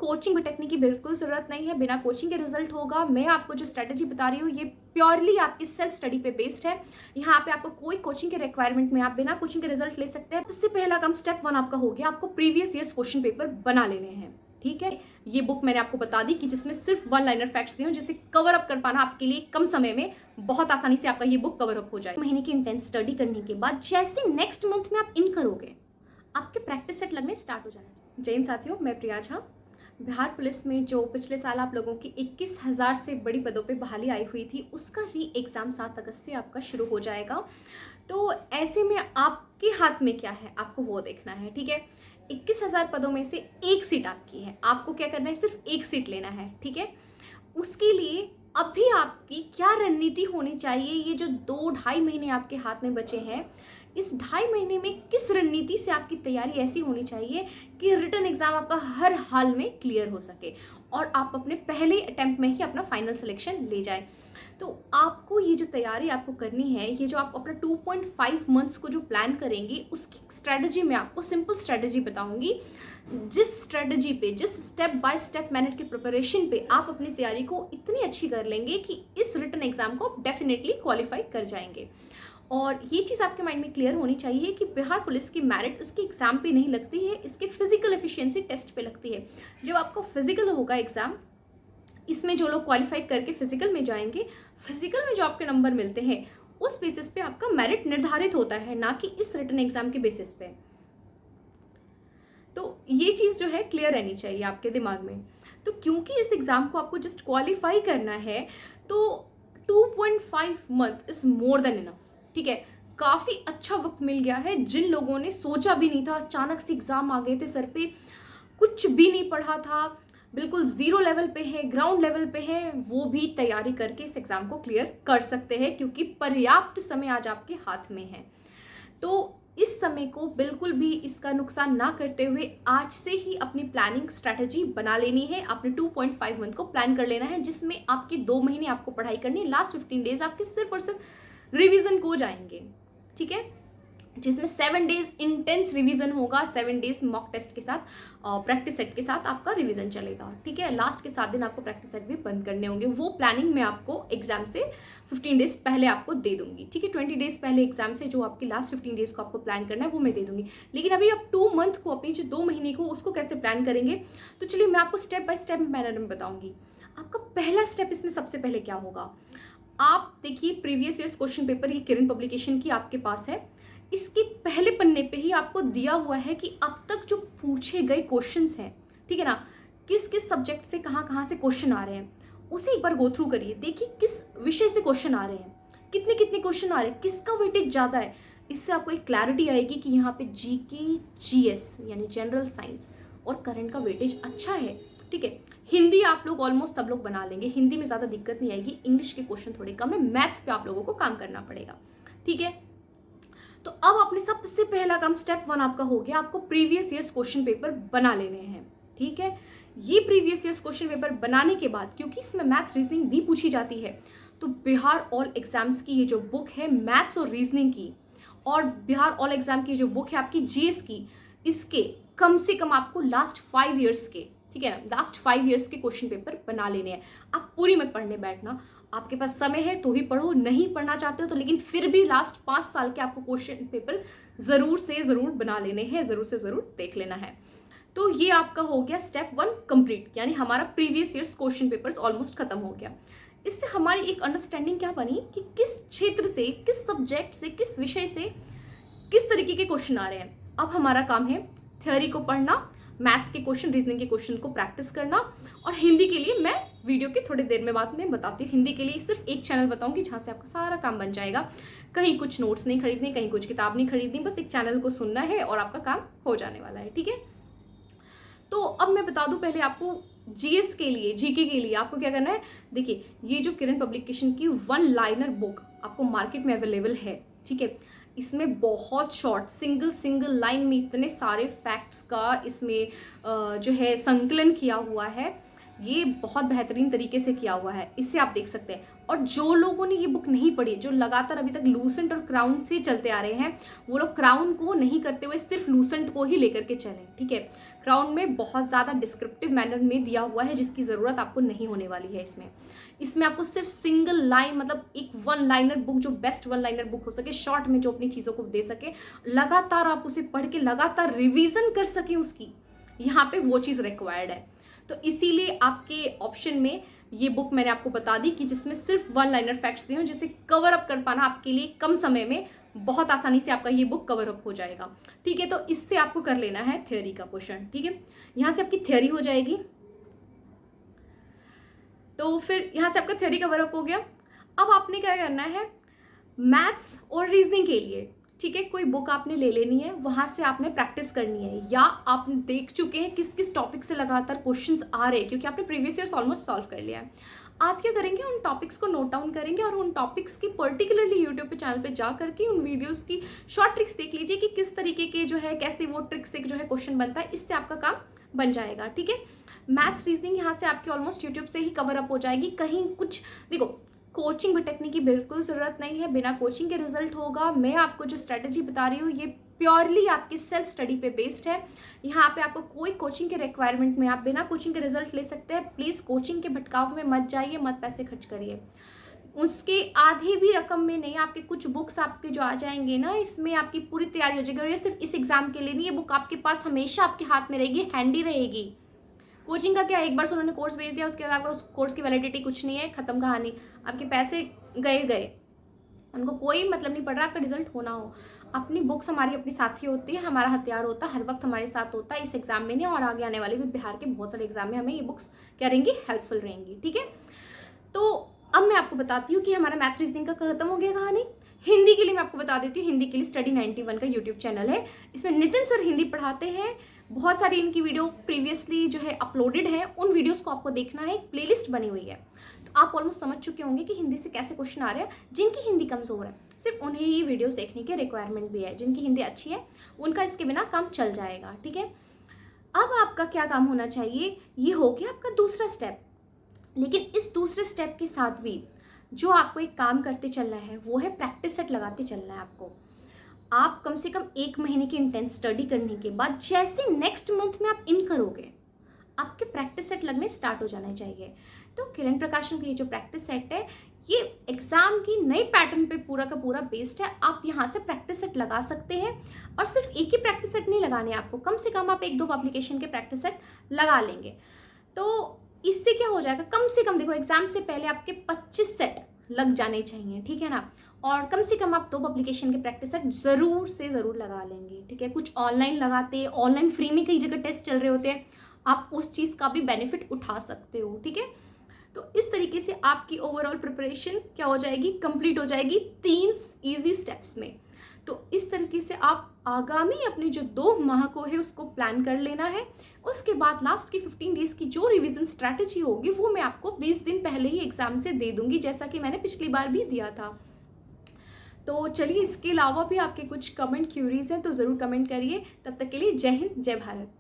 Coaching भटकने की बिल्कुल ज़रूरत नहीं है, बिना कोचिंग के रिजल्ट होगा। मैं आपको जो स्ट्रेटजी बता रही हूँ ये प्योरली आपकी सेल्फ स्टडी पे बेस्ड है। यहाँ पे आपको कोई कोचिंग के रिक्वायरमेंट में आप बिना कोचिंग के रिजल्ट ले सकते हैं। उससे पहला काम स्टेप 1 आपका हो गया, आपको प्रीवियस ईयर्स क्वेश्चन पेपर बना लेने हैं। ठीक है, ये बुक मैंने आपको बता दी कि जिसमें सिर्फ 1 लाइनर फैक्ट्स दिए, जिसे कवर अप कर पाना आपके लिए कम समय में बहुत आसानी से आपका ये बुक कवर अप हो जाए। महीने की इंटेंस स्टडी करने के बाद जैसे नेक्स्ट मंथ में आप इन करोगे, आपके प्रैक्टिस सेट लगने स्टार्ट हो जाना चाहिए। जय हिंद साथियों, मैं प्रिया झा। बिहार पुलिस में जो पिछले साल आप लोगों की 21,000 से बड़ी पदों पे बहाली आई हुई थी, उसका री एग्ज़ाम 7 अगस्त से आपका शुरू हो जाएगा। तो ऐसे में आपके हाथ में क्या है, आपको वो देखना है। ठीक है, 21,000 पदों में से एक सीट आपकी है, आपको क्या करना है, सिर्फ एक सीट लेना है। ठीक है, उसके लिए अभी आपकी क्या रणनीति होनी चाहिए, ये जो 2-2.5 महीने आपके हाथ में बचे हैं, इस 2.5 महीने में किस रणनीति से आपकी तैयारी ऐसी होनी चाहिए कि रिटन एग्जाम आपका हर हाल में क्लियर हो सके और आप अपने पहले अटेम्प्ट में ही अपना फाइनल सिलेक्शन ले जाए। तो आपको ये जो तैयारी आपको करनी है, ये जो आप अपना 2.5 मंथ्स को जो प्लान करेंगे, उसकी स्ट्रेटजी मैं आपको सिंपल स्ट्रेटजी बताऊंगी। जिस स्ट्रेटजी पे, जिस स्टेप बाय स्टेप मैनेज की प्रिपरेशन पे आप अपनी तैयारी को इतनी अच्छी कर लेंगे कि इस रिटन एग्जाम को आप डेफिनेटली क्वालिफाई कर जाएंगे। और ये चीज़ आपके माइंड में क्लियर होनी चाहिए कि बिहार पुलिस की मेरिट उसके एग्जाम पे नहीं लगती है, इसके फिजिकल एफिशिएंसी टेस्ट पे लगती है। जब आपको फिजिकल होगा एग्जाम, इसमें जो लोग क्वालिफाई करके फिजिकल में जाएंगे, फिजिकल में जो आपके नंबर मिलते हैं उस बेसिस पे आपका मेरिट निर्धारित होता है, ना कि इस रिटन एग्जाम के बेसिस पे। तो ये चीज़ जो है क्लियर रहनी चाहिए आपके दिमाग में। तो क्योंकि इस एग्जाम को आपको जस्ट क्वालिफाई करना है, तो 2.5 month is more than enough. ठीक है, काफ़ी अच्छा वक्त मिल गया है। जिन लोगों ने सोचा भी नहीं था, अचानक से एग्जाम आ गए थे सर पे, कुछ भी नहीं पढ़ा था, बिल्कुल जीरो लेवल पे है, ग्राउंड लेवल पे है, वो भी तैयारी करके इस एग्जाम को क्लियर कर सकते हैं, क्योंकि पर्याप्त समय आज आपके हाथ में है। तो इस समय को बिल्कुल भी इसका नुकसान ना करते हुए आज से ही अपनी प्लानिंग स्ट्रैटेजी बना लेनी है। आपने 2.5 मंथ को प्लान कर लेना है, जिसमें आपके 2 महीने आपको पढ़ाई करनी है। लास्ट 15 डेज आपके सिर्फ और सिर्फ रिवीजन को जाएंगे। ठीक है, जिसमें 7 डेज इंटेंस रिवीजन होगा, 7 डेज मॉक टेस्ट के साथ, प्रैक्टिस सेट के साथ आपका रिवीजन चलेगा। ठीक है, लास्ट के 7 दिन आपको प्रैक्टिस सेट भी बंद करने होंगे। वो प्लानिंग मैं आपको एग्जाम से 15 डेज पहले आपको दे दूंगी। ठीक है, 20 डेज पहले एग्जाम से जो आपकी लास्ट 15 डेज को आपको प्लान करना है वो मैं दे दूंगी। लेकिन अभी आप 2 मंथ को, अपनी जो 2 महीने को, उसको कैसे प्लान करेंगे, तो चलिए मैं आपको स्टेप बाय स्टेप मैनर में बताऊंगी। आपका पहला स्टेप इसमें सबसे पहले क्या होगा, आप देखिए प्रीवियस ईयर्स क्वेश्चन पेपर, ये किरण पब्लिकेशन की आपके पास है। इसके पहले पन्ने पे ही आपको दिया हुआ है कि अब तक जो पूछे गए क्वेश्चंस हैं, ठीक है ना, किस किस सब्जेक्ट से कहाँ कहाँ से क्वेश्चन आ रहे हैं, उसे एक बार गो थ्रू करिए। देखिए किस विषय से क्वेश्चन आ रहे हैं, कितने कितने क्वेश्चन आ रहे हैं, किसका वेटेज ज़्यादा है। इससे आपको एक क्लैरिटी आएगी कि यहाँ पे जीके, जीएस यानी जनरल साइंस और करंट का वेटेज अच्छा है। ठीक है, हिंदी आप लोग ऑलमोस्ट सब लोग बना लेंगे, हिंदी में ज़्यादा दिक्कत नहीं आएगी। इंग्लिश के क्वेश्चन थोड़े कम है, मैथ्स पे आप लोगों को काम करना पड़ेगा। ठीक है, तो अब आपने सबसे पहला काम, स्टेप 1 आपका हो गया, आपको प्रीवियस ईयर्स क्वेश्चन पेपर बना लेने हैं। ठीक है, ये प्रीवियस ईयर्स क्वेश्चन पेपर बनाने के बाद, क्योंकि इसमें मैथ्स रीजनिंग भी पूछी जाती है, तो बिहार ऑल एग्जाम्स की ये जो बुक है मैथ्स और रीजनिंग की, और बिहार ऑल एग्जाम की जो बुक है आपकी जीएस की, इसके कम से कम आपको लास्ट 5 ईयर्स के, ठीक है ना, लास्ट 5 ईयर्स के क्वेश्चन पेपर बना लेने हैं। आप पूरी मत पढ़ने बैठना, आपके पास समय है तो ही पढ़ो, नहीं पढ़ना चाहते हो तो लेकिन फिर भी लास्ट 5 साल के आपको क्वेश्चन पेपर ज़रूर से ज़रूर बना लेने हैं, ज़रूर से ज़रूर देख लेना है। तो ये आपका हो गया स्टेप 1 कंप्लीट, यानी हमारा previous years question papers almost खत्म हो गया। इससे हमारी एक अंडरस्टैंडिंग क्या बनी कि किस क्षेत्र से, किस सब्जेक्ट से, किस विषय से किस तरीके के क्वेश्चन आ रहे हैं। अब हमारा काम है थ्योरी को पढ़ना, मैथ्स के क्वेश्चन, रीजनिंग के क्वेश्चन को प्रैक्टिस करना, और हिंदी के लिए मैं वीडियो के थोड़ी देर में बाद में बताती हूँ। हिंदी के लिए सिर्फ एक चैनल बताऊंगी जहाँ से आपका सारा काम बन जाएगा। कहीं कुछ नोट्स नहीं खरीदने, कहीं कुछ किताब नहीं खरीदनी, बस एक चैनल को सुनना है और आपका काम हो जाने वाला है। ठीक है, तो अब मैं बता दूं पहले आपको जीएस के लिए, जीके के लिए आपको क्या करना है। देखिए ये जो किरण पब्लिकेशन की 1 लाइनर बुक आपको मार्केट में अवेलेबल है। ठीक है, इसमें बहुत शॉर्ट सिंगल लाइन में इतने सारे फैक्ट्स का इसमें जो है संकलन किया हुआ है। ये बहुत बेहतरीन तरीके से किया हुआ है, इससे आप देख सकते हैं। और जो लोगों ने ये बुक नहीं पढ़ी, जो लगातार अभी तक लूसेंट और क्राउन से चलते आ रहे हैं, वो लोग क्राउन को नहीं करते हुए सिर्फ लूसेंट को ही लेकर के चलें। ठीक है, बैकग्राउंड में बहुत ज़्यादा डिस्क्रिप्टिव मैनर में दिया हुआ है, जिसकी ज़रूरत आपको नहीं होने वाली है। इसमें आपको सिर्फ सिंगल लाइन, मतलब एक वन लाइनर बुक, जो बेस्ट वन लाइनर बुक हो सके, शॉर्ट में जो अपनी चीज़ों को दे सके, लगातार आप उसे पढ़ के लगातार रिवीजन कर सके उसकी, यहाँ पे वो चीज़ रिक्वायर्ड है। तो इसीलिए आपके ऑप्शन में ये बुक मैंने आपको बता दी कि जिसमें सिर्फ वन लाइनर फैक्ट्स दिए हों, जिसे कवर अप कर पाना आपके लिए कम समय में बहुत आसानी से आपका ये बुक कवर अप हो जाएगा। ठीक है, तो इससे आपको कर लेना है थ्योरी का पोर्शन। ठीक है, यहाँ से आपकी थ्योरी हो जाएगी। तो फिर यहाँ से आपका थ्योरी कवर अप हो गया। अब आपने क्या करना है, मैथ्स और रीजनिंग के लिए, ठीक है, कोई बुक आपने ले लेनी है, वहाँ से आपने प्रैक्टिस करनी है, या आप देख चुके हैं किस किस टॉपिक से लगातार क्वेश्चंस आ रहे हैं, क्योंकि आपने प्रीवियस ईयर्स ऑलमोस्ट सॉल्व कर लिया है। आप क्या करेंगे, उन टॉपिक्स को नोट डाउन करेंगे और उन टॉपिक्स की पर्टिकुलरली यूट्यूब पे चैनल पे जा करके उन वीडियोस की शॉर्ट ट्रिक्स देख लीजिए कि किस तरीके के जो है, कैसे वो ट्रिक्स से जो है क्वेश्चन बनता है, इससे आपका काम बन जाएगा। ठीक है, मैथ्स रीजनिंग यहाँ से आपकी ऑलमोस्ट यूट्यूब से ही कवर अप हो जाएगी। कहीं कुछ देखो, कोचिंग भटकने की बिल्कुल ज़रूरत नहीं है, बिना कोचिंग के रिजल्ट होगा। मैं आपको जो स्ट्रेटजी बता रही हूँ ये प्योरली आपकी सेल्फ स्टडी पे बेस्ड है। यहाँ पे आपको कोई कोचिंग के रिक्वायरमेंट में, आप बिना कोचिंग के रिजल्ट ले सकते हैं। प्लीज़ कोचिंग के भटकाव में मत जाइए, मत पैसे खर्च करिए। उसके आधे भी रकम में नहीं, आपके कुछ बुक्स आपके जो आ जाएंगे ना, इसमें आपकी पूरी तैयारी हो जाएगी। और ये सिर्फ इस एग्जाम के लिए नहीं, ये बुक आपके पास हमेशा आपके हाथ में रहेगी, हैंडी रहेगी। कोचिंग का क्या, एक बार से उन्होंने कोर्स भेज दिया, उसके बाद आपका उस कोर्स की वैलिडिटी कुछ नहीं है, खत्म कहानी, आपके पैसे गए, उनको कोई मतलब नहीं पड़ रहा आपका रिजल्ट होना हो। अपनी बुक्स हमारी अपनी साथी होती है, हमारा हथियार होता है, हर वक्त हमारे साथ होता है, इस एग्जाम में नहीं और आगे आने वाले भी बिहार के बहुत सारे एग्जाम में हमें ये बुक्स क्या रहेंगी, हेल्पफुल रहेंगी। ठीक है, तो अब मैं आपको बताती हूँ कि हमारा मैथ रीजनिंग का खत्म हो गया कहानी। हिंदी के लिए मैं आपको बता देती हूँ, हिंदी के लिए स्टडी 91 का यूट्यूब चैनल है, इसमें नितिन सर हिंदी पढ़ाते हैं। बहुत सारी इनकी वीडियो प्रीवियसली जो है अपलोडेड है, उन वीडियोस को आपको देखना है, एक प्लेलिस्ट बनी हुई है। तो आप ऑलमोस्ट समझ चुके होंगे कि हिंदी से कैसे क्वेश्चन आ रहे हैं। जिनकी हिंदी कमज़ोर है, सिर्फ उन्हें ही वीडियोस देखने की रिक्वायरमेंट भी है। जिनकी हिंदी अच्छी है उनका इसके बिना काम चल जाएगा। ठीक है, अब आपका क्या काम होना चाहिए, ये हो गया आपका दूसरा स्टेप। लेकिन इस दूसरे स्टेप के साथ भी जो आपको एक काम करते चलना है वो है प्रैक्टिस सेट लगाते चलना है आपको। आप कम से कम 1 महीने की इंटेंस स्टडी करने के बाद जैसे नेक्स्ट मंथ में आप इन करोगे, आपके प्रैक्टिस सेट लगने स्टार्ट हो जाने चाहिए। तो किरण प्रकाशन का ये जो प्रैक्टिस सेट है, ये एग्जाम की नई पैटर्न पे पूरा का पूरा बेस्ड है। आप यहाँ से प्रैक्टिस सेट लगा सकते हैं, और सिर्फ एक ही प्रैक्टिस सेट नहीं लगाने आपको, कम से कम आप 1-2 पब्लिकेशन के प्रैक्टिस सेट लगा लेंगे। तो इससे क्या हो जाएगा, कम से कम देखो, एग्जाम से पहले आपके 25 सेट लग जाने चाहिए। ठीक है ना, और कम से कम आप 2 पब्लिकेशन के प्रैक्टिस सेट ज़रूर से ज़रूर लगा लेंगे। ठीक है, कुछ ऑनलाइन लगाते, ऑनलाइन फ्री में कई जगह टेस्ट चल रहे होते हैं, आप उस चीज़ का भी बेनिफिट उठा सकते हो। ठीक है, तो इस तरीके से आपकी ओवरऑल प्रिपरेशन क्या हो जाएगी, कंप्लीट हो जाएगी 3 ईजी स्टेप्स में। तो इस तरीके से आप आगामी अपने जो 2 माह को है उसको प्लान कर लेना है। उसके बाद लास्ट की 15 डेज़ की जो रिवीजन स्ट्रैटेजी होगी वो मैं आपको 20 दिन पहले ही एग्जाम से दे दूंगी, जैसा कि मैंने पिछली बार भी दिया था। तो चलिए, इसके अलावा भी आपके कुछ कमेंट क्यूरीज हैं तो ज़रूर कमेंट करिए। तब तक के लिए जय हिंद, जय भारत।